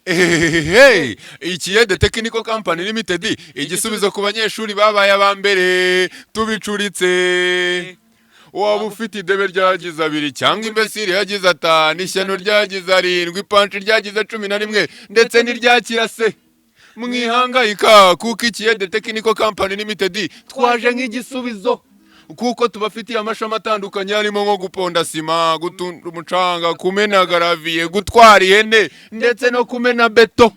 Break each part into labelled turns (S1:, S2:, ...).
S1: Hey, Ikiyede Technical Company Limited igisubizo ku banyeshuri babaye abambere tubicuritse. Waba ufite idebe ryagize abiri cyangwa imbesiri yagize atanu, ishyano ryagize arindwi, ipanshi ryagize 11 ndetse n'iryakirase. Mwihangayika kuko Ikiyede Technical Company Limited twaje nk'igisubizo, kuko tubafitiye amashami atandukanye harimo nko guponda sima, gutunda umucanga, kumena garaviye, gutwara ihene ndetse no kumena beto.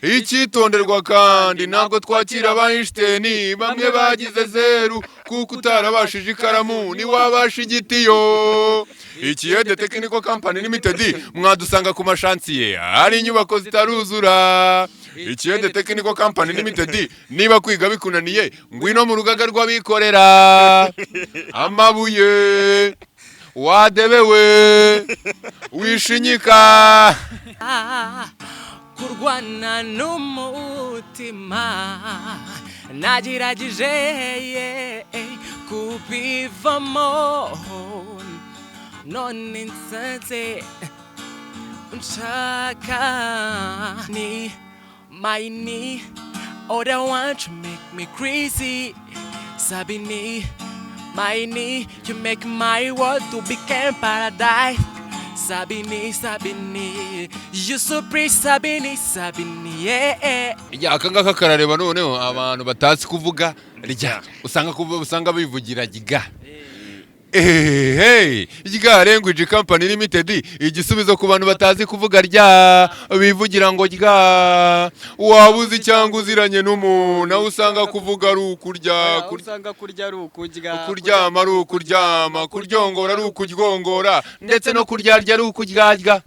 S1: Icyitonderwa kandi ntabwo twakira aba Einstein bamwe bagize 0 kuko utarabashije ikaramu ni wabasha igitiyo. Ikiyede Technical Company Limited mwadusanga ku mashansiye hari inyubako zitaruzura. Ikiyede Technical Company Limited niba kwiga bikunaniye ngwino mu rugaga rw'abikorera. Amabuye wadebewe wishinyika
S2: kurwana n'umutima nagerageje kubivamo none nsanze nshaka ni my knee oh they want to make me crazy Sabini my knee you make my world to become paradise Sabini, Sabini, you so pretty Sabini, Sabini, yeah.
S1: Aka ngaka karareba noneho abantu batazi kuvuga rya usanga bivugira giga. Hey, Giga Language Company Limited igisubizo ku bantu batazi kuvuga rya bivugira ngo rya. Wabuzi cyangwa uziranye n'umuntu nawe usanga kuvuga ari ukurya,
S3: usanga kurya ari ukurya,
S1: kuryama ari ukuryama, kuryongora ari ukuryongora ndetse no kuryarya ari ukuryarya.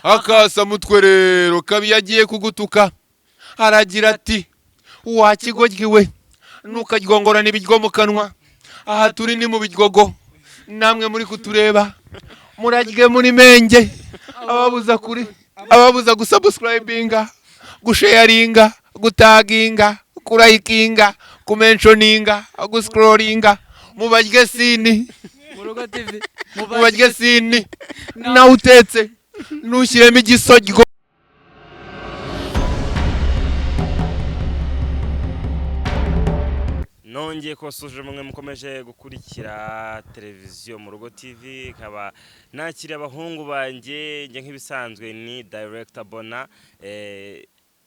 S1: Akasa mutwe rero kabi yagiye kugutuka aragira ati wakigoryiwe nukaryongora n'ibiryo mu kanwa. Aha turi ni mu biryogo namwe muri kutureba murarye muri menge. Ababuza gusubscribinga, gusharinga, gutaginga, kurayikinga, kumentioninga, guscrollinga mubarye sini
S3: Murugo TV
S1: mubarye sini na utetse nushyiremo igisogyo.
S4: nongeye kubasuje mwe mukomeje gukurikira televiziyo Murugo TV kaba nakiri abahungu banje nje nk'ibisanzwe ni director Bona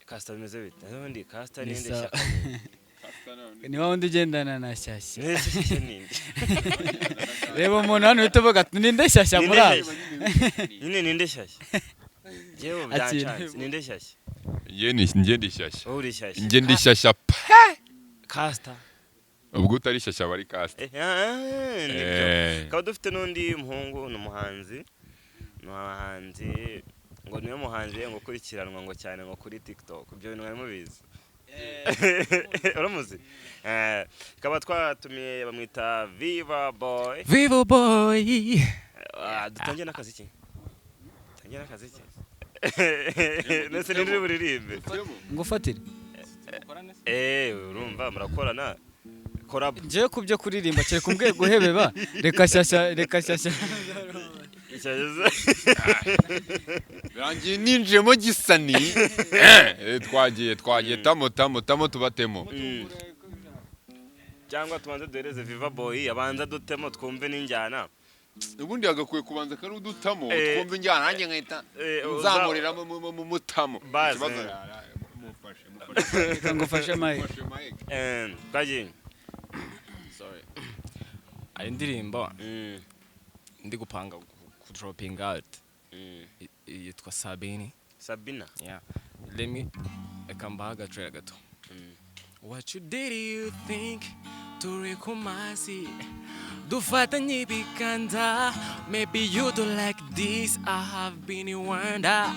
S4: casta bimeze bite ndi casta ninde shaka
S3: ni wundi ugendana na Shyashya
S4: ninde
S3: reba umuntu hano bituvuga ninde Shyashya muri abo
S4: ninde Shyashya jewe byancanze ninde Shyashya
S1: Nge ndi Shyashya.
S4: uri Shyashya
S1: Nge ndi Shyashya
S4: casta
S1: ubwo utari Shyashya bari cast.
S4: Kaba dufite n'undi muhungu n'umuhanzi ngo niwe muhanzi ngo kurikiranwa ngo cyane ngo kuri TikTok ibyo bintu mwari mubizi uramuzi kaba twatumiye bamwita Viva Boy dutangiye n'akazi ki nese nindi buririmbe
S3: ngufatire
S4: urumva murakorana korabo
S3: nje kubyo kuririmba cye kumbwe guhebeba reka Shyashya
S1: Rangi ninjemo gisani. Twagiye tamo tubatemo.
S4: cyangwa tubanze duhereze Viva Boy abanza dutemo twumve n'injyana.
S1: Ubundi agakwiye kubanza kari udutamo twumve injyana nanjye nkahita nzamurira mu mutamo.
S3: reka ngufashe Mike
S4: Kaji
S2: Sorry. Ari indirimbo ndi gupanga ku dropping out. Yitwa Sabini.
S4: Sabina.
S2: Yeah. Let me come back a track gato. What you did you think to rekomasi dufatanye bikanda maybe you do like this I have been in wonder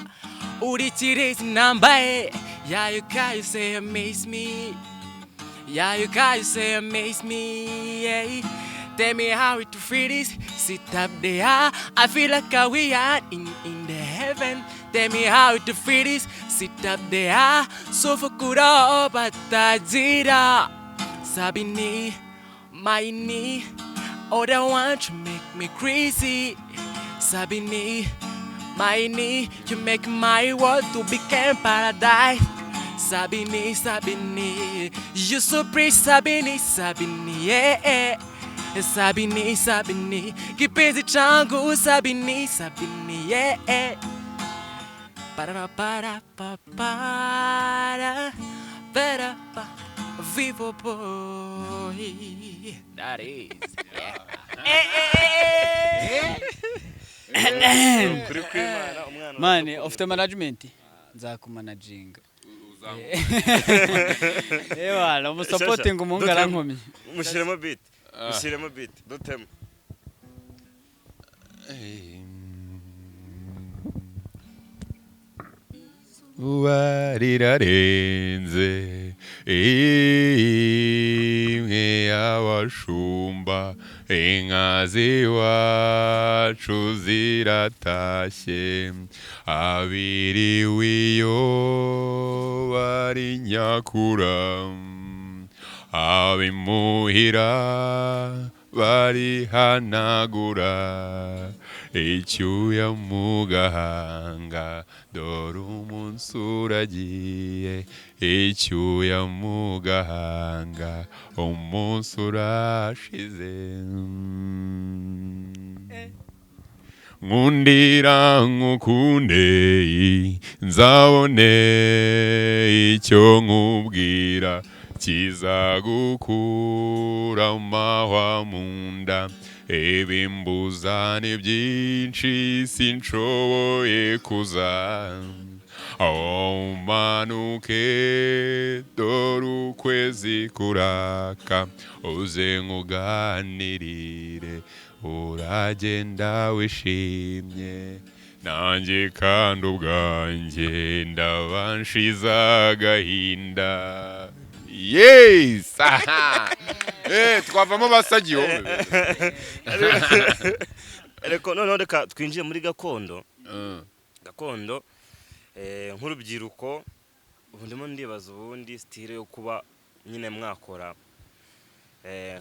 S2: uri chirezi nambaye yeah you can say amaze me yeah you can say amaze me yeah. Tell me how to feel this. Sit up there. I feel like we are in the heaven. Tell me how to feel this. Sit up there. So for good but zira. Sabini, my knee. Oh, they want to make me crazy. Sabini, My knee, you make my world to become paradise. Sabini, Sabini, you so pretty, Sabini, Sabini, yeah. Sabini, Sabini, kipenzi changu, Sabini, Sabini, yeah. Para para pa para para pa vivo boy. That is.
S4: kuri kwimana umwana
S3: mani ufite management nzakumanaginga ewana umusapotinga umuhungu arankomye
S4: mushyiremo beat dutemo
S1: Uba rirarenze imwe y'abashumba inka z'iwacu ziratashye abiriwe iyo bari nyakura abimuhira barihanagura icyuya mu gahanga dore umunsi uragiye icyuya mu gahanga umunsi urashize nkundira nkukunde nzabone icyo nkubwira kizagukura amahwa mu nda ibimbuza ni byinshi sinshoboye kuza aho umanuke dore ukwezi kuraka uze nkuganirire uragenda wishimye nanjye kandi ubwanjye ndabanshiza agahinda yes twavamo basagiyo
S4: ariko noneho reka twinjiye muri gakondo nk'urubyiruko ubu ndimo ndibaza ubundi style yo kuba nyine mwakora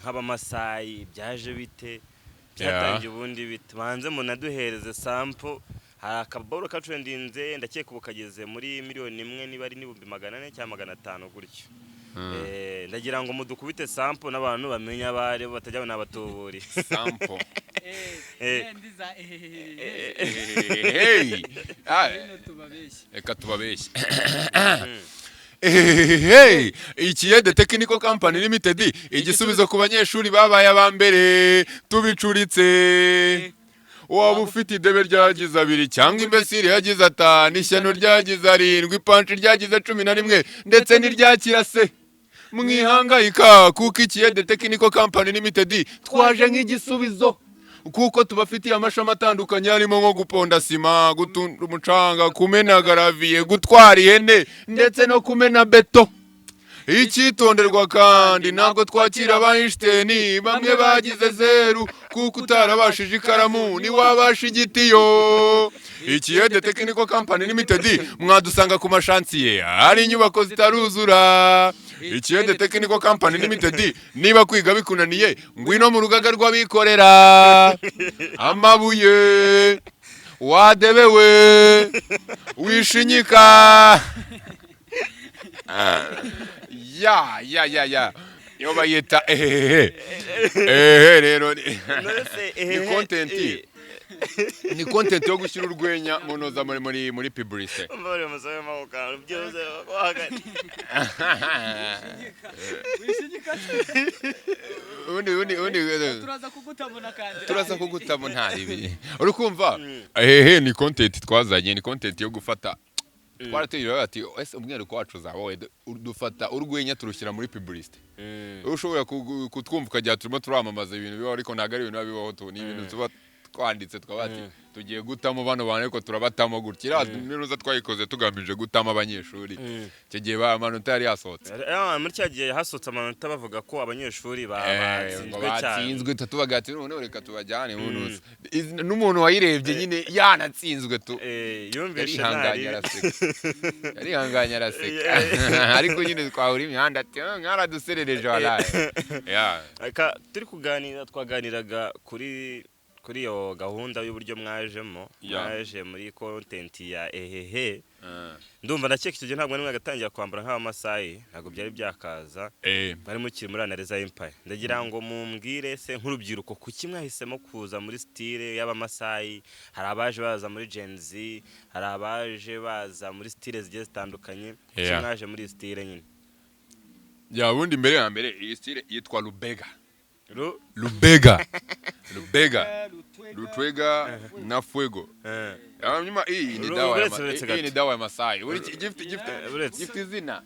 S4: nk'abamasayi byaje bite byatangiye ubundi bite banze munaduhereze sample hari akaboro kacurendinze ndakeka ubu kageze muri miliyoni imwe niba ari n'ibihumbi 400 cyangwa 500 gutyo ndagira ngo mudukubite sample n'abantu bamenya abari batajya n'abatuburi
S1: sample reka tubabeshye Ikiyede Technical Company Limited igisubizo ku banyeshuri babaye abambere tubicuritse waba ufite idebe ryagize 2 cyangwa imbesiri yagize 5 ishyano ryagize 7 ipanci ryagize 11 ndetse n'iryakirase mwihangayika kuko Ikiyede Technical Company Limited twaje nk'igisubizo kuko tubafitiye amashami atandukanye harimo nko guponda sima gutunda umucanga kumena garaviye gutwara ihene ndetse no kumena beto icyitonderwa kandi ntabwo twakira aba Einstein bamwe bagize 0 kuko utarabashije ikaramu ni wabasha igitiyo Ikiyede Technical Company Limited mwadusanga ku mashansiye hari inyubako zitaruzura Ikiyede Technical Company Limited niba kwiga bikunaniye ngwino mu rugaga rw'abikorera amabuye wadebewe wishinyika ya yo bayita rero ni content ni content yo gushyira urwenya munoza muri publicité
S4: mbare musabe mawuka byose wahagati
S1: undi turaza kugutabona ntari urukumva ni content twazanye ni content yo gufata twarateye ati ese umwihariko wacu zawe dufata urwenya turushyira muri publicité ushobora kutwumva ukajya turimo turamamaza ibintu bibaho ariko ntago ari ibintu bibaho tu ni ibintu tuba twanditse twabati tugiye gutamo bano bana ariko turabatamo gutya niruza twayikoze tugamije gutama abanyeshuri cyo gihe amanota yari yasohotse
S4: muri cya gihe hasotse amanota bavuga ko abanyeshuri batsinzwe
S1: tutubagati none reka tubajyane munuza n'umuntu wayirebye nyine yanatsinzwe tu
S4: yumvishe
S1: yari hanganya araseka ariko nyine twahura imihanda ati mwaraduserereje walaye
S4: aka turi kuganira twaganiraga kuri kuri iyo gahunda y'uburyo mwajemo mwaje muri content ya ehehe ndumva nakeka icyo gihe ntabwo nimwe agatangira kwambara nk'abamasayi ntabwo byari byakaza bari mukiri muri Analiza Empire ndagira ngo mumbwire se nk'urubyiruko kuki mwahisemo kuza muri style y'abamasayi hari abaje baza muri Gen Z hari abaje baza muri style zigiye zitandukanye kuki mwaje muri style nyine
S1: ya bundi mbere ya mbere iyi style yitwa Lubega Lutwega na Fuego nyuma iyi ni dawa ya Masai gift izina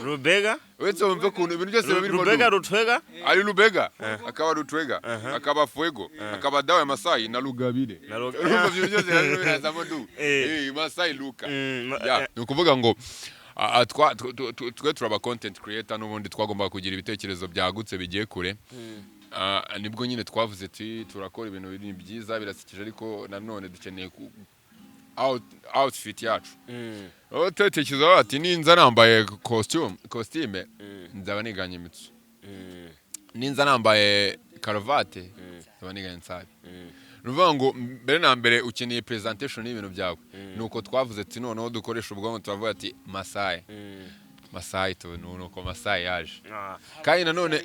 S4: Lubega
S1: wetse wumve kuntu ibintu byose birimo
S4: Lubega Lutwega
S1: ari Lubega akaba Lutwega akaba Fuego akaba dawa ya Masai na Lugabire urumva ibintu byose birazamo du Masai Luka ya ni ukuvuga ngo twe turaba content creator n'ubundi twagomba kugira ibitekerezo byagutse bigiye kure nibwo nyine twavuze turakora ibintu biri byiza birasikije ariko nanone dukeneye outfit yacu tekereza ati ninza nambaye costume nzaba niganye imitsu ninza nambaye karavate nzaba niganye nsabi nuvuga ngo mbere na mbere ukeneye presentation y'ibintu byawe nuko twavuze ati noneho dukoresha ubwonko turavuga ati Masai nuko Masai yaje kandi nanone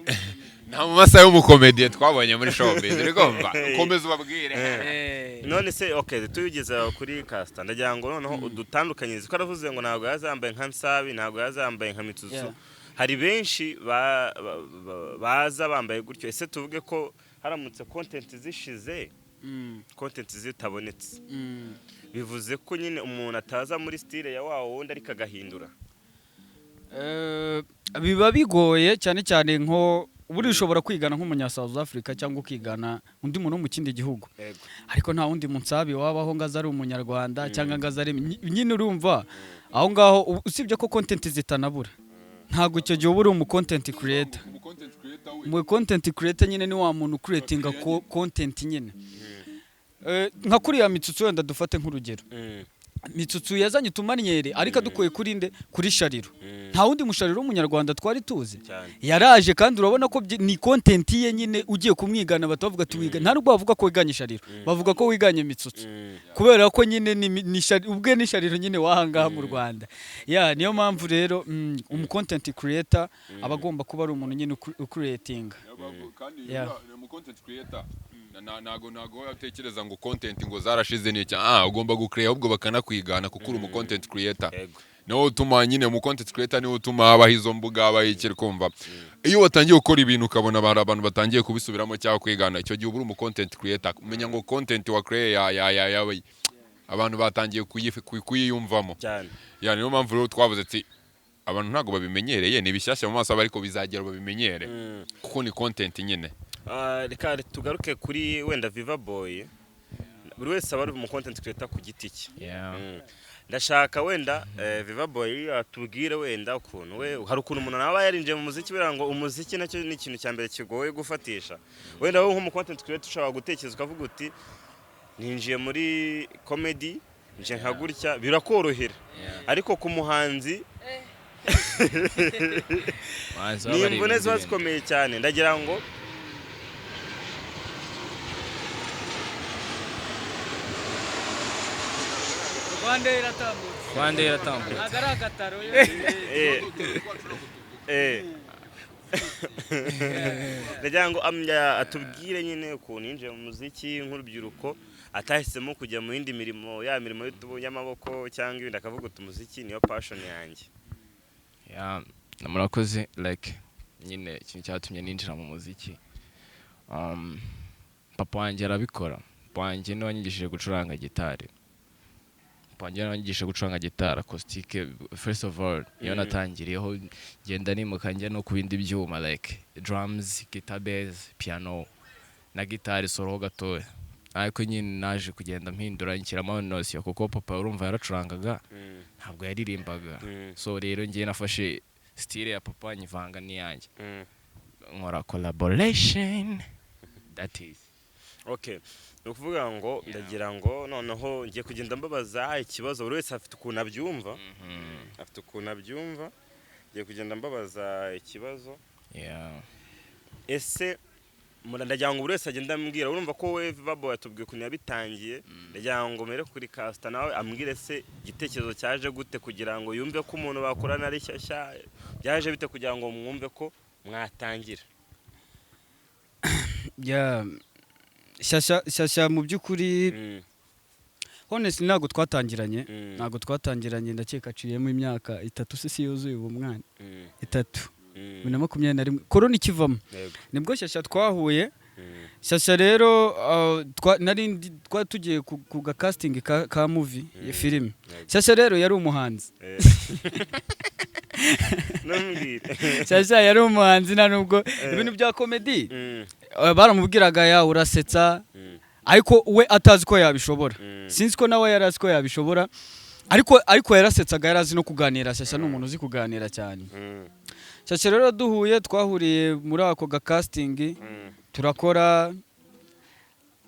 S1: nta mu Masai w'umukomediye twabonye muri showbiz rigomba komeza ubabwire
S4: none se okay tuyugeza kuri casta ndagira ngo noneho udutandukanyirize ko aravuze ngo ntabwo yazambaye nka Nsabi ntabwo yazambaye nka Mitsutsu hari benshi baza bambaye gutyo ese tuvuge ko haramutse content zishize content zitabonetse bivuze ko nyine umuntu ataza muri style ya wawo wundi ariko agahindura
S3: biba bigoye cyane cyane nko buri ushobora kwigana nk'umunya South Africa cyangwa ukigana undi muntu mu kindi gihugu ariko nta wundi Munsabi wabaho ngaza ari umunyarwanda cyangwa ngaza ari nyine urumva aho ngaho usibye ko content zitanabura ntago icyo gihe uburi umu content creator mu content creator nyine ni wa muntu creatinga content nyine nka kuri ya Mitsutsu wenda dufate nk'urugero Mitsutsu yazanye utumanyere ariko dukoye kuri nde kuri Shariro nta wundi mushariro w'umunyarwanda twari tuzi yaraje kandi urabona ko ni content ye nyine ugiye kumwigana batavuga ati wiga nta nubwo bavuga ko wiganye Shariro bavuga ko wiganye Mitsutsu kubera ko nyine ni ubwe ni Shariro nyine wahanga mu Rwanda niyo mpamvu rero umu content creator abagomba kuba ari umuntu nyine creating
S1: mu content creator nago yatekereza ngo content ngo zarashize ni ugomba gucreate ahubwo bakanakwigana kuko uri umu content creator no utuma nyine mu content creator ni utuma abahizo mbuga abayikira kumva iyo watangiye gukora ibintu ukabona abantu batangiye kubisubiramo cyangwa kwigana icyo gihe uri umu content creator umenya ngo content wa create abantu batangiye kuyiyumvamo yani niyo mpamvu rero twavuze ati abantu ntago babimenyereye ni bishyashya mu maso ariko bizagera babimenyere kuko ni content nyine
S4: reka tugaruke kuri wenda Viva Boy buri wese aba ari mu content creator ku giti cye ndashaka wenda Viva Boy atubwire wenda ukuntu hari ukuntu umuntu nawe yarinjiye mu muziki bira ngo umuziki nacyo ni ikintu cya mbere kigoye gufatisha wenda wowe nk'umu content creator ushobora gutekereza ukavuga uti ninjiye muri comedy nje nka gutya birakorohera ariko ku muhanzi ni imvune ziba zikomeye cyane ndagira ngo
S2: Rwanda iratambutse
S3: agataro
S4: ndagira ngo atubwire nyine ukuntu yinjiye mu muziki nk'urubyiruko atahisemo kujya mu yindi mirimo mirimo y'amaboko cyangwa ibindi akavuga uti umuziki niyo passion yanjye
S2: murakoze like nyine ikintu cyatumye ninjira mu muziki papa wanjye arabikora papa wanjye niwe wanyigishije gucuranga gitari acoustic first of all iyo natangiriyeho ngenda nimuka njya no ku bindi byuma like drums guitar bass piano na gitari solo gatoya ariko nyine naje kugenda mpindura nshyiramo notion kuko papa urumva yaracurangaga ntabwo yaririmbaga so rero ngiye nafashe style ya papa nyivanga niyanjye nkora collaboration that is
S4: okay ukuvuga ngo ndagira ngo noneho ngiye kugenda mbabaza ikibazo buri wese afite ukuntu abyumva ngiye kugenda mbabaza ikibazo ese ndagira ngo buri wese agenda ambwira urumva ko we Vibabo yatubwiye ukuntu yabitangiye ndagira ngo mere kuri Casta nawe ambwire se igitekerezo cyaje gute kugira ngo yumve ko umuntu bakorana ari shyashya byaje bite kugira ngo mwumve ko mwatangira
S3: shyashya mu by'ukuri honestly ntabwo twatangiranye ndakeka aciyemo imyaka 3 se yuzuye ubu mwana 3 2021 korona ikivamo nibwo shyashya twahuye shyashya rero tugiye ku ga casting ka movie ya filime shyashya rero yari umuhanzi shyashya yari umuhanzi na nubwo ibintu bya comedy baramubwiraga ya urasetsa ariko we atazi ko yabishobora sinzi ko nawe yarazi ko yabishobora ariko yarasetsaga yarazi no kuganira shyashya n'umuntu uzi kuganira cyane shyashya rero twahuriye muri ako ga casting turakora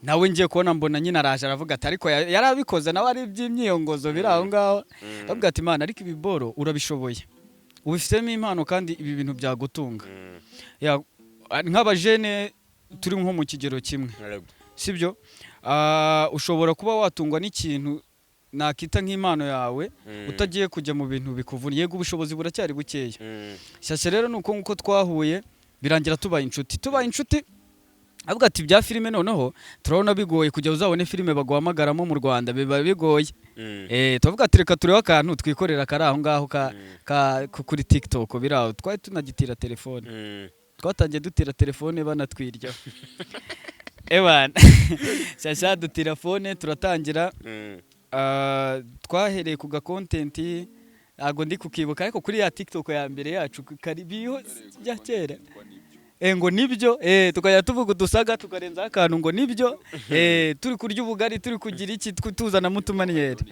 S3: nawe ngiye kubona mbona nyine araje aravuga ati ariko yarabikoze nawe ari iby'imyiyongozo biri aho ngaho avuga ati Imana ariko ibiboro urabishoboye ubifitemo impano kandi ibi bintu byagutunga nk'abajene turi nko mu kigero kimwe sibyo ushobora kuba watungwa n'ikintu nakita nk'impano yawe utagiye kujya mu bintu bikuvuna yego ubushobozi buracyari bukeya shyashya rero nuko nkuko twahuye birangira tubaye inshuti avuga ati bya filime noneho turabona bigoye kujya uzabone filime baguhamagaramo mu Rwanda biba bigoye tuvuga ati reka turebe akantu twikorera kari aho ngaho kuri TikTok biraho twari tunagitira telefone twatangiye dutira telefone banatwirya ebana shyashya dutira fone turatangira twahereye ku ga content ntago ndi kukibuka ariko kuri ya TikTok ya mbere yacu karibiho ya kera ngo nibyo tukajya tuvuga udusaga tukarenza akantu ngo nibyo turi kurya ubugari turi kugira iki tuzana mutumaniyeri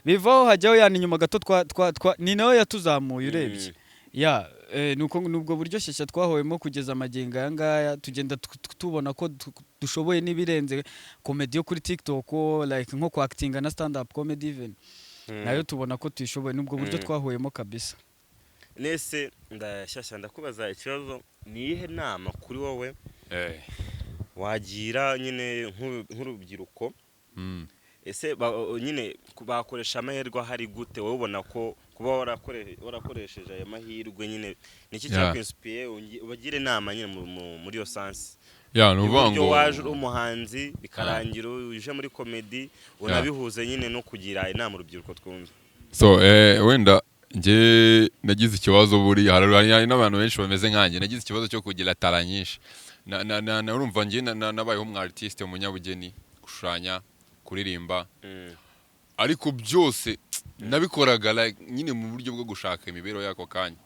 S3: bivaho hajyaho yani nyuma gato ni nawe yatuzamuye urebye nuko nubwo buryo shyashya twahoyemo kugeza amagingo aya ngaya tugenda tubona ko dushoboye n'ibirenze comedy yo kuri TikTok like nko acting na stand up comedy even nayo tubona ko tuyishoboye nubwo buryo twahoyemo kabisa
S4: nese ndashyashya ndakubaza ikibazo ni ihe nama kuri wowe wagira nyine nk'urubyiruko ese nyine bakoresha amahirwe hari gute wowe ubona ko kuba warakoresheje aya mahirwe nyine niki cyakwinspiye ubagire inama nyine muri yo sense nuvango waje umuhanzi bikarangira uje muri comedy unabihuze nyine no kugira inama urubyiruko twumve
S1: so wenda nge nagize ikibazo buri hari n'abantu benshi bameze nkanjye nagize ikibazo cyo kugira tara nyinshi na urumva nge nabayeho umu artiste umunyabugeni gushushanya kuririmba ariko byose nabikoraga like nyine mu buryo bwo gushaka imibero yako kanya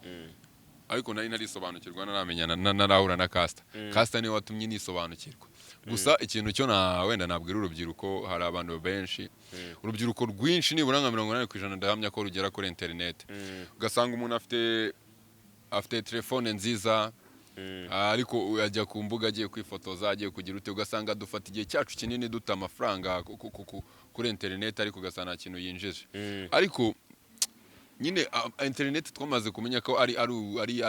S1: ariko nari narisobanukirwa naramenyana narahura na Casta niwe watumye nisobanukirwa gusa ikintu cyo wenda nabwira urubyiruko hari abantu benshi urubyiruko rwinshi nibura nka 80% ndahamya ko rugera kuri internet ugasanga umuntu afite telefone nziza ariko ajya ku mbuga agiye kwifotoza agiye kugira ute ugasanga dufata igihe cyacu kinini duta amafaranga kuri internet ariko ugasanga nta kintu yinjije ariko nyine internet twamaze kumenya ko ari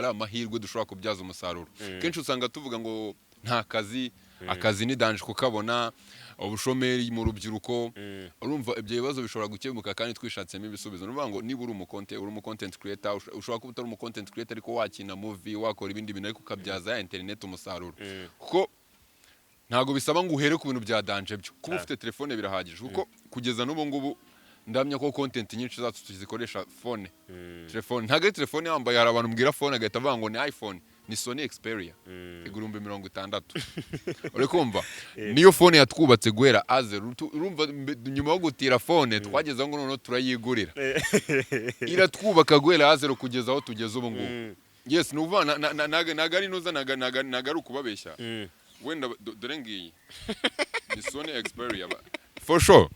S1: amahirwe dushobora kubyaza umusaruro kenshi usanga tuvuga ngo nta akazi ni danje kukabona ubushomeri mu rubyiruko urumva ibyo bibazo bishobora gukemuka kandi twishatsemo ibisubizo nuvuga ngo niba uri umu content creator ushobora kuba utari umu content creator ariko wakina movie wakora ibindi bintu ariko ukabyaza internet umusaruro kuko ntago bisaba ngo uhere ku bintu bya danje byo kuba ufite telefone birahagije kuko kugeza n'ubu ngubu ndamya ko content nyinshi zacu tuzikoresha telefone ntago ari telefone yambaye hari abantu mbwira phone agahita avuga ngo ni iPhone ni Sony Xperia igurumbe 60 uri kumva niyo phone yatwubatse guhera azero urumva nyuma yo gutira phone twageza ngo none turayigurira iratwubaka guhera azero kugeza aho tugeze ubu ngubu yes nuva naga ari nuza naga ari ukubabeshya wenda dore ngiyi ni Sony Xperia for sure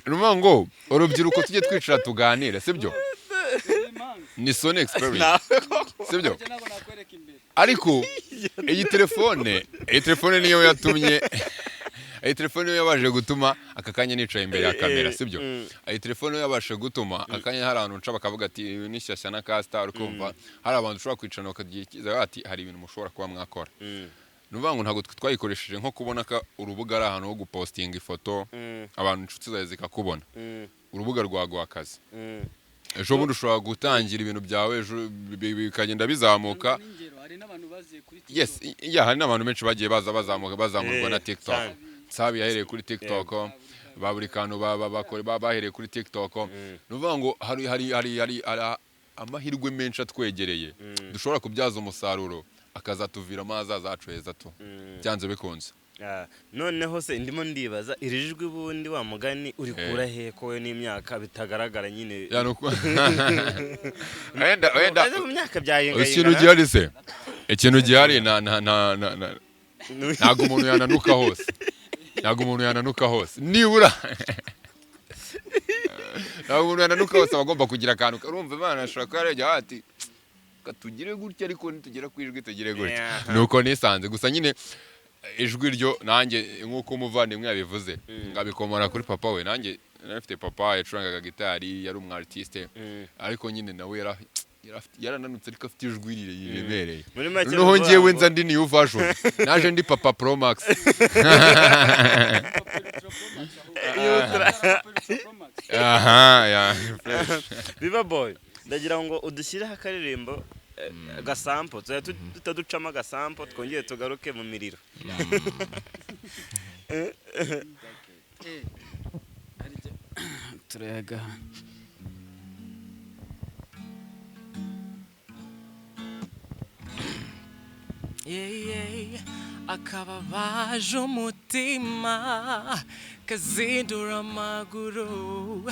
S1: nuvango urubyiruko tujye twicara tuganire sibyo ni Sony Xperia sibyo ariko iyi telefone niyo yatumye iyi telefone yabaje gutuma akakanya nicaye imbere ya kamera sibyo iyi telefone yabashe gutuma akanya hari abantu nca bakavuga ati ni shyashya na Casta ukumva hari abantu ushobora kwicana bakagikiza ati hari ibintu mushobora kuba mwakora nuvuga ngo ntabwo twayikoresheje nko kubona ko urubuga ari ahantu ho gupostinga ifoto abantu inshuti zawe zikakubona urubuga rwaguha akazi ejo bundi ushobora gutangira ibintu byawe bikagenda bizamuka yes hari n'abantu benshi bagiye bazamurwa na TikTok Sabi yahereye kuri TikTok ba buri kantu bahereye kuri TikTok nuvuga ngo hari amahirwe menshi atwegereye dushobora kubyaza umusaruro akazatuvira amazaza acu heza tu byanze bikunze
S4: noneho se ndimo ndibaza iri jwi bundi wa mugani uri kura he ko we n'imyaka bitagaragara nyine
S1: wenda
S4: mu myaka byayengaye
S1: ikintu gihari se ikintu gihari ntago umuntu yananuka hose nibura ntago umuntu yananuka hose abagomba kugira akantu urumva Imana ashobora kuba yarajya ati katugire gutya ariko nitugera ku ijwi tugire gutya nuko nisanze gusa nyine ijwi ryo nanjye nk'uko umuvandimwe yabivuze ngabikomora kuri papa we nanjye narafite papa yacurangaga gitari yari artiste ariko nyine nawe yarananutse ariko afite ijwi riremereye noneho njyewe nza ndi new version naje ndi papa pro max
S4: Viva boy ndagira ngo udushyireho akaririmbo gasampo tutaducamo agasampo twongeye tugaruke mu miriro
S3: turayaga akababaje umutima kazindura amaguru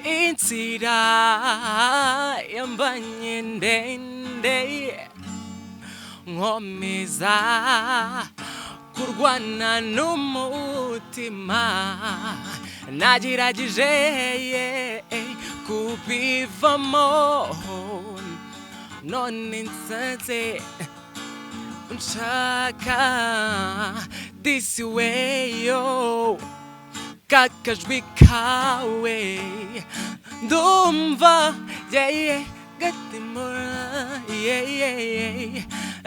S3: inzira yambanye ndende nkomeza kurwana n'umutima nagerageje kubivamo none nsanze nshaka this way yo kakajwi kawe ndumva gatimura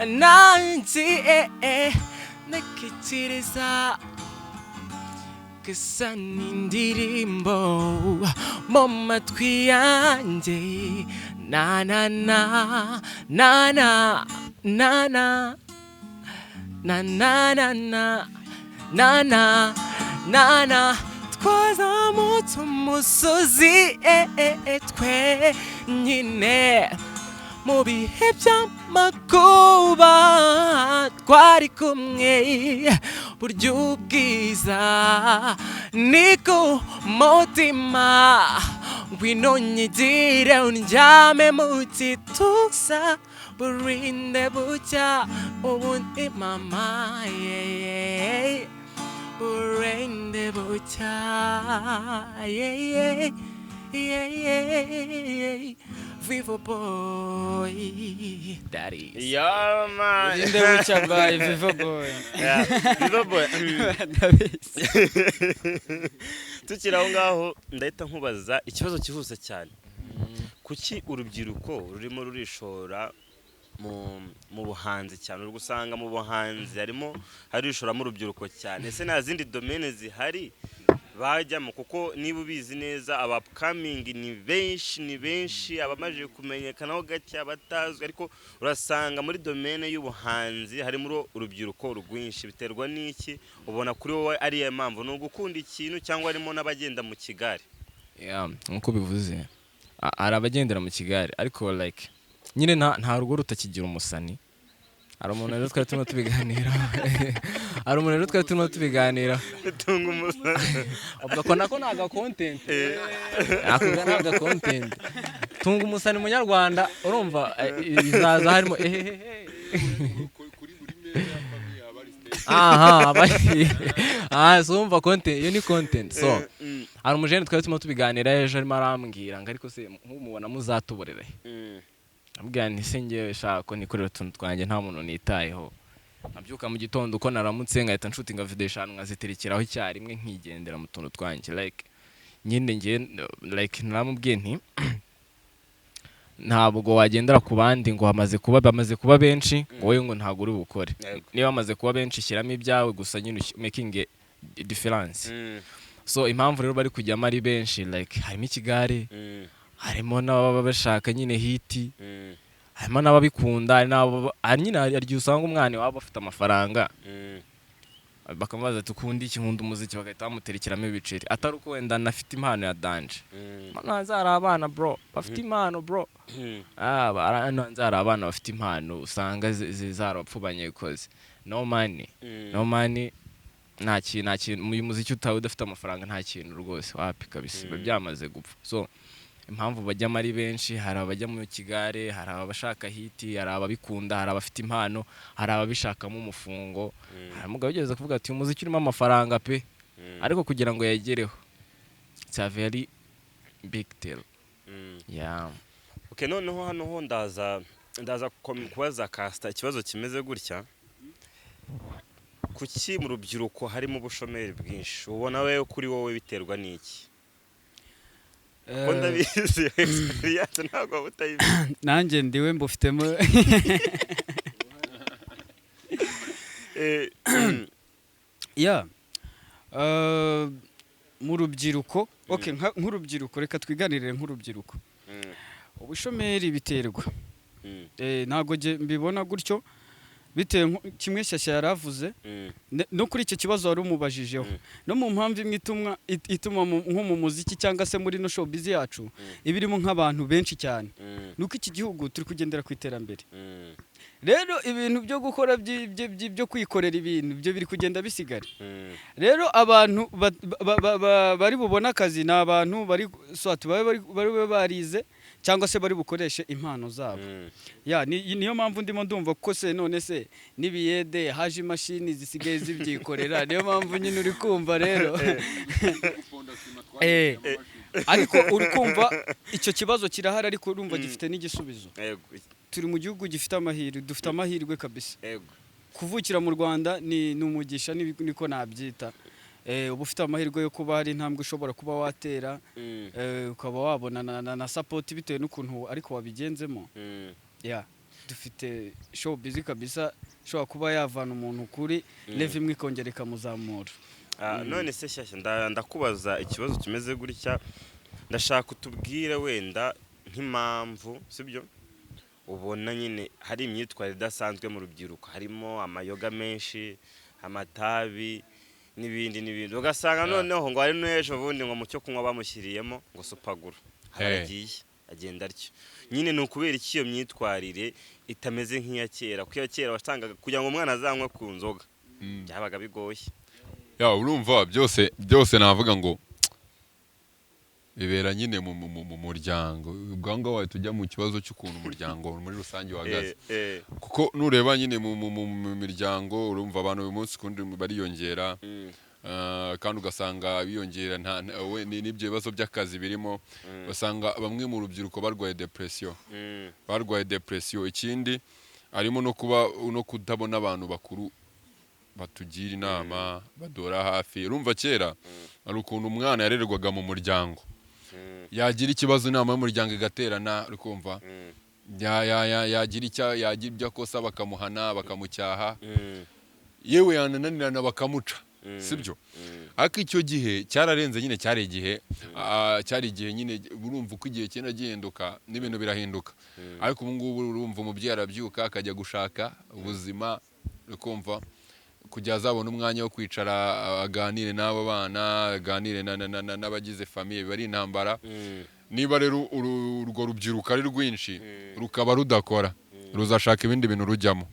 S3: nanjye nakikiriza gasa n'indirimbo mu matwi yanjye na na na na na na na na na na na na na na twazamutse umusozi twe nyine mu bihe by'amakuba twari kumwe burya ubwiza ni ku mutima ngwino nyigire undyame mu gituza burinde bucya ubundi mama burinde bucya Viva boy that is
S4: yeah man
S3: burinde bucya by Viva boy
S4: Viva boy tukiri aho ngaho ndahita nkubaza ikibazo kihuse cyane kuki urubyiruko rurimo rurishora mu buhanzi cyane uri gusanga mu buhanzi harishoramo urubyiruko cyane ese nta zindi domaine zihari bajyamo kuko niba ubizi neza aba upcoming ni benshi abamaje kumenyekanaho gake abatazwi ariko urasanga muri domaine y'ubuhanzi harimo urubyiruko rwinshi biterwa n'iki ubona kuri wowe ari ya mpamvu no gukunda ikintu cyangwa harimo n'abagenda mu kigari
S2: nkuko bivuze hari abagendera mu kigari ariko like nyine nta rugo rutakigira umusani hari umuntu rero twari turimo tubiganira
S4: tunga umusani
S2: avuga ko nako naga content tunga umusani munyarwanda urumva izaza harimo sumva content iyo ni content so hari umujene twari turimo tubiganira ejo arimo arambwira ngo ariko se nk'umubona muzatuborera ambwira nti se ngewe shaka nikorera utuntu twanjye nta muntu nitayeho nabyuka mu gitondo uko naramutse ngahita nshutinga video 5 nkaziterikiraho icyarimwe nkigendera mu tuntu twanjye like nyine nge like naramubwiye nti ntabwo wagendera ku bandi ngo bamaze kuba benshi ngo wowe ngo ntabwo uri bukore. Niba bamaze kuba benshi shyiramo ibyawe gusa nyine making a difference. So impamvu rero bari kujyamo ari benshi like harimo ikigare, harimo n'ababa bashaka nyine hiti, harimo n'ababikunda, hari nyine hari usanga umwana waba afite amafaranga bakamubaza tukunda iki, nkunda umuziki, bagahita bamuterekeramo ibiceri, atari uko wenda nafite impano ya danje. Nzara abana bro bafite impano bro, nzara abana bafite impano usanga zarapfubanye koze no money nta kintu mu muziki udafite amafaranga nta kintu rwose wapi kabisa byamaze gupfa. So impamvu bajyamo ari benshi, hari abajya mu kigare, hari abashaka hiti, hari ababikunda, hari abafite impano, hari ababishakamo umufungo. Hari umugabo ugeze kuvuga ati umuziki urimo amafaranga pe, ariko kugira ngo yagereho it's a very big deal. Yeah.
S4: Okay, noneho hano ho ndaza kubaza Kasta ikibazo kimeze gutya. Kuki mu rubyiruko harimo ubushomeri bwinshi? Ubona wewe kuri wowe biterwa n'iki? Ko ndabizi experience ntabwo butayibizi.
S3: Nanjye ndiwe mbufitemo. Mu rubyiruko, okay, nk'urubyiruko reka twiganirire nk'urubyiruko. Ubushomeri biterwa. Ntabwo mbibona gutyo. Bitewe kimwe Shyashya yaravuze no kuri icyo kibazo wari umubajijeho, no mu mpamvu imwe ituma nko mu muziki cyangwa se muri no showbiz yacu ibirimo nk'abantu benshi cyane, nuko iki gihugu turi kugendera ku iterambere. Rero ibintu byo gukora byo kwikorera ibintu byo biri kugenda bisigara. Rero abantu bari bubona akazi ni abantu bari barize cyangwa se bari bukoreshe impano zabo. Niyo mpamvu ndimo ndumva ko se none se nibiyede haje imashini zisigaye zibyikorera, niyo mpamvu nyine uri kumva rero. Ariko uri kumva icyo kibazo kirahari, ariko urumva gifite n'igisubizo. Turi mu gihugu gifite amahirwe, dufite amahirwe kabisa. Kuvukira mu Rwanda ni umugisha, niko nabyita. Uba ufite amahirwe yo kuba hari intambwe ushobora kuba watera, ukaba wabona na support bitewe n'ukuntu ariko wabigenzemo. Dufite showbiz kabisa ishobora kuba yavana umuntu kuri level imwe ikongera ikamuzamura.
S4: None se Shyashya ndakubaza ikibazo kimeze gutya, ndashaka utubwire wenda nk'impamvu sibyo ubona nyine hari imyitwarire idasanzwe mu rubyiruko, harimo amayoga menshi, amatabi n'ibindi ugasanga noneho ngo hari n'ejo bundi ngo mu cyo kunywa bamushyiriyemo ngo supagura haragiye agenda atyo. Nyine ni ukubera iki iyo myitwarire itameze nk'iya kera? Kuko iya kera wasangaga kugira ngo umwana azanywe ku nzoga byabaga bigoye.
S1: Urumva byose navuga ngo bibera nyine mu muryango. Ubwo ngaho tujya mu kibazo cy'ukuntu umuryango muri rusange wahagaze. Kuko nureba nyine mu miryango urumva abantu uyu munsi kundi bariyongera, kandi ugasanga biyongera n'ibyo bibazo by'akazi birimo, basanga bamwe mu rubyiruko barwaye depression. Ikindi harimo no kutabona abantu bakuru batugira inama, badora hafi. Urumva kera ari ukuntu umwana yarererwaga mu muryango, yagira ikibazo inama y'umuryango igaterana, uri kumva, yagira ibyo akosa bakamuhana bakamucyaha, yewe yananirana bakamuca, sibyo? Ariko icyo gihe cyararenze nyine, cyari igihe nyine urumva uko igihe cyenda gihinduka n'ibintu birahinduka. Ariko ubu ngubu urumva umubyeyi arabyuka akajya gushaka ubuzima, uri kumva, kujya azabona umwanya wo kwicara aganire n'abo bana, aganire n'abagize famille, bari intambara. Niba rero urwo rubyiruko ari rwinshi rukaba rudakora, ruzashaka ibindi bintu rujyamo.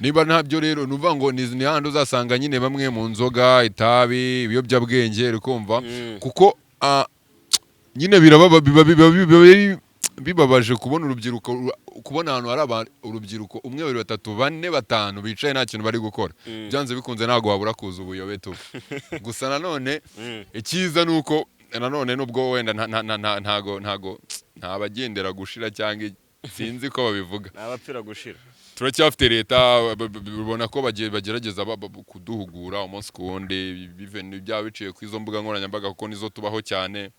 S1: Niba ntabyo rero nuvuga ngo ni handi uzasanga nyine bamwe mu nzoga, itabi, ibiyobyabwenge, uri kumva, kuko nyine bibabaje kubona urubyiruko, kubona ahantu hari urubyiruko 1 2 3 4 5 bicaye nta kintu bari gukora. Byanze bikunze ntago wabura kuza ubuyobe tu. Gusa nanone ikiza nuko nanone nubwo wenda nta bagendera gushira cyangwa sinzi ko babivuga,
S4: abapfira gushira.
S1: Turacyafite leta ubona ko bagerageza kuduhugura umunsi ku wundi, byaba biciye ku izo mbuga nkoranyambaga kuko nizo tubaho cyane.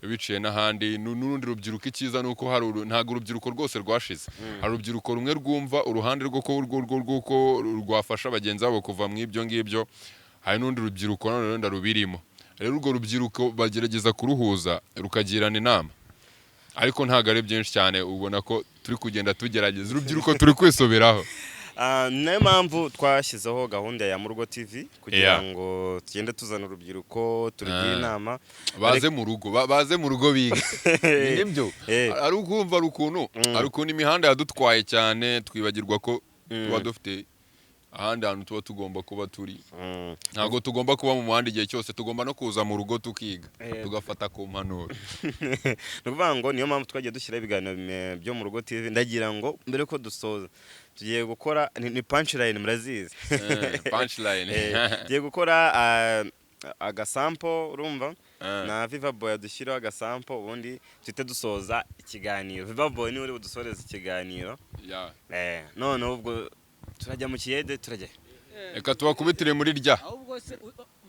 S1: biciye n'ahandi n'urundi rubyiruko icyiza nuko hari ntago urubyiruko rwose rwashize hari urubyiruko rumwe rwumva uruhande rw'uko rwafasha bagenzi babo kuva mu ibyo ngibyo hari n'undi rubyiruko none rubirimo rero urwo rubyiruko bagerageza kuruhuza rukagirana inama ariko ntago ari byinshi cyane ubona ko turi kugenda tugerageza urubyiruko turi kwisoberaho
S4: niyo mpamvu twashyizeho gahunda ya Murugo TV kugira ngo tugende tuzana urubyiruko turugire inama
S1: baze mu rugo biga nibyo ari ukumva ari ukuntu imihanda yadutwaye cyane twibagirwa ko tuba dufite ahandi hantu tuba tugomba kuba turi ntabwo tugomba kuba mu muhanda igihe cyose tugomba no kuza mu rugo tukiga tugafata ku mpanuro
S4: ni ukuvuga ngo niyo mpamvu twagiye dushyiraho ibiganiro byo Murugo TV ndagira ngo mbere ko dusoza tugiye gukora ni punchline murazizi
S1: punchline
S4: tugiye gukora agasampo urumva na Viva Boy adushyiraho agasampo ubundi tuhite dusoza ikiganiro Viva Boy ni uri budusoreze ikiganiro none ubwo turajya mu kiyede turajya
S1: reka tubakubitire muri rya
S3: ahubwo se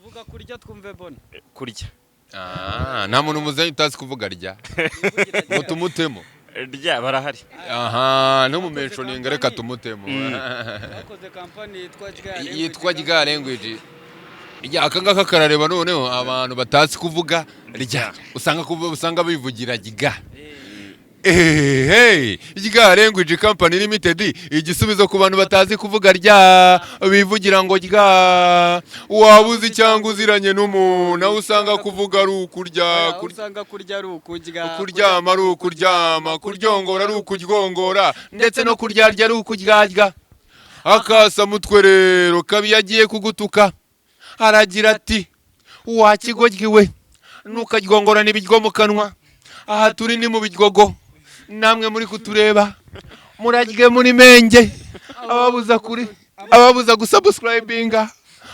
S3: vuga kurya twumve Bona
S4: kurya
S1: nta muntu muzanye utazi kuvuga rya ngo tumutemo
S4: rya barahari
S1: no mu mentioning reka tumutemo
S3: bakoze company
S1: yitwa rya language aka ngaka karareba noneho abantu batazi kuvuga rya usanga bivugira rya rya language company limited igisubizo ku bantu batazi kuvuga rya bivugira ngo rya wabuze cyangwa uziranye n'umuntu nawe usanga kuvuga ari ukurya
S3: usanga kurya ari ukurya
S1: kuryama ari ukuryama kuryongora ari ukuryongora ndetse no kuryarya ari ukuryarya akasa mutwe rero kabi yagiye kugutuka aragira ati wakigoryiwe nukaryongora n'ibiryo mu kanwa aha turi ni mu biryogo namwe muri kutureba murarye muri menge ababuza gusubscribinga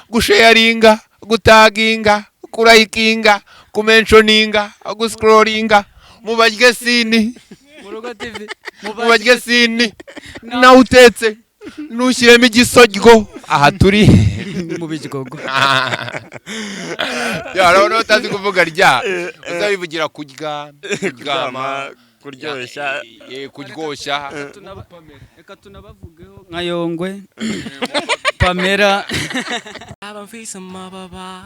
S1: gusharinga gutaginga kurayikinga kumentioninga guscrollinga mubarye sini
S3: Murugo TV
S1: mubarye sini nawe utetse nushyiremo igisoryo aha turi
S3: mu biryogo
S1: yarabona utazi kuvuga rya uzabivugira kuryama kuryoshya
S3: reka tunabavugeho nka Yongwe Pamela
S2: aba mfise amababa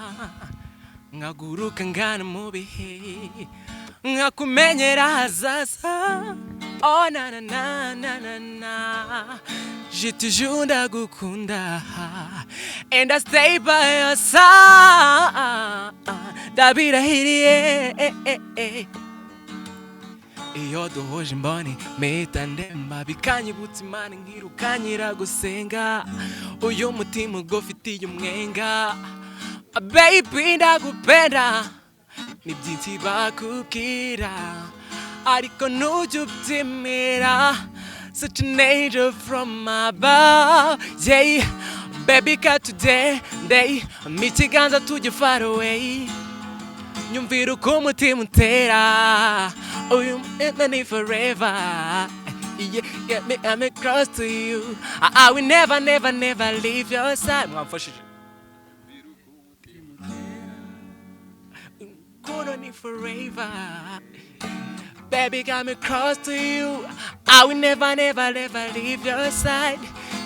S2: nkaguruka ngana mu bihe nkakumenyera hazaza oh na na na na na je te jure ndagukunda and I stay by your side ndabirahiriye iyo duhuje imboni mpita ndemba bikanyibutsa Imana nkirukanyira gusenga uyu mutima ugufitiye umwenga baby ndagupenda ni byinshi bakubwira ariko ntujya ubyemera such an angel from above yeah baby cut today mikiganza tujye far away nyumvira uko umutima utera you make me forever yeah I'm close to you I will never leave your side mwamfashije couldn't forever baby got me close to you I will never leave your side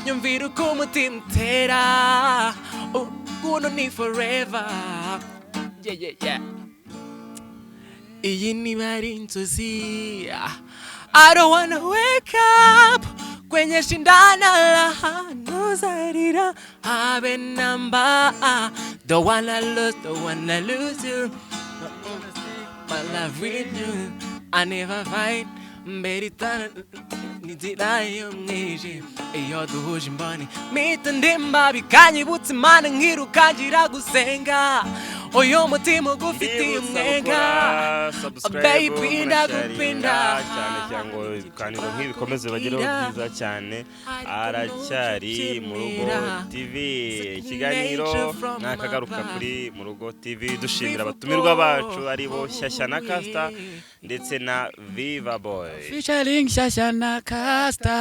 S2: nyumvira uko umutima utera couldn't forever yeah iyi niba ari inzozi I don't wanna wake up kwenye shindana la nuzarira habe namba don't wanna lose you my love with you I never fight mberitana nizirayo mweje iyo duhuje imboni mpita ndemba bikanyibutsa Imana nkirukangira gusenga uyu mutima ugufitiye umwenga baby ndagupenda
S4: cyane ngo ibiganiro nk'ibikomeze bagereho byiza cyane aracyari Murugo TV ikiganiro nakagaruka kuri Murugo TV dushimira abatumirwa bacu aribo Shyashya na Casta ndetse na Viva Boy
S3: featuring Shyashya na Casta